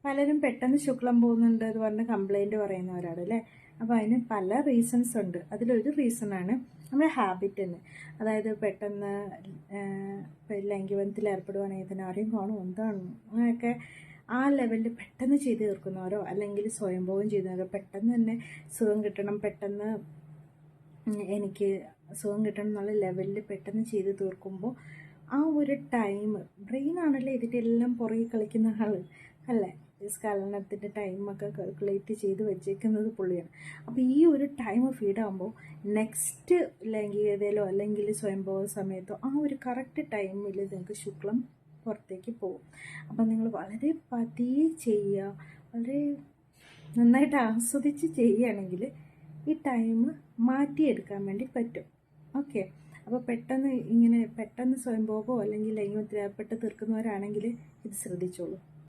പലരും പെട്ടെന്ന് ശുക്ലം പോകുന്നുണ്ട് എന്ന് പറഞ്ഞ് കംപ്ലൈൻറ്റ് പറയുന്നവരാണ് അല്ലേ. അപ്പോൾ അതിന് പല റീസൺസ് ഉണ്ട്. അതിലൊരു റീസണാണ് നമ്മുടെ ഹാബിറ്റ് തന്നെ. അതായത് പെട്ടെന്ന് ലൈംഗികബന്ധത്തിൽ ഏർപ്പെടുവാണെങ്കിൽ തന്നെ ആരെയും കാണും എന്താണ് അങ്ങനെയൊക്കെ ആ ലെവലിൽ പെട്ടെന്ന് ചെയ്ത് തീർക്കുന്നവരോ അല്ലെങ്കിൽ സ്വയംഭോഗം ചെയ്യുന്നവരോ പെട്ടെന്ന് തന്നെ സുഖം കിട്ടണം, പെട്ടെന്ന് എനിക്ക് സുഖം കിട്ടണം എന്നുള്ള ലെവലിൽ പെട്ടെന്ന് ചെയ്ത് തീർക്കുമ്പോൾ ആ ഒരു ടൈം ബ്രെയിനാണല്ലേ ഇതിൻ്റെ എല്ലാം പുറകെ കളിക്കുന്ന ആൾ അല്ലേ. സ്കലനത്തിൻ്റെ ടൈമൊക്കെ കാൽക്കുലേറ്റ് ചെയ്ത് വെച്ചേക്കുന്നത് പുള്ളിയാണ്. അപ്പോൾ ഈ ഒരു ടൈം ഫീഡാകുമ്പോൾ നെക്സ്റ്റ് ലൈംഗികതയിലോ അല്ലെങ്കിൽ സ്വയംഭോഗ സമയത്തോ ആ ഒരു കറക്റ്റ് ടൈമിൽ നിങ്ങൾക്ക് ശുക്ലം പുറത്തേക്ക് പോകും. അപ്പം നിങ്ങൾ വളരെ പതിയെ ചെയ്യുക, വളരെ നന്നായിട്ട് ആസ്വദിച്ച് ചെയ്യുകയാണെങ്കിൽ ഈ ടൈം മാറ്റിയെടുക്കാൻ വേണ്ടി പറ്റും. ഓക്കെ. അപ്പോൾ പെട്ടെന്ന് സ്വയംഭോഗമോ അല്ലെങ്കിൽ ലൈംഗികത്തിൽ ഏർപ്പെട്ട് തീർക്കുന്നവരാണെങ്കിൽ ഇത് ശ്രദ്ധിച്ചോളൂ.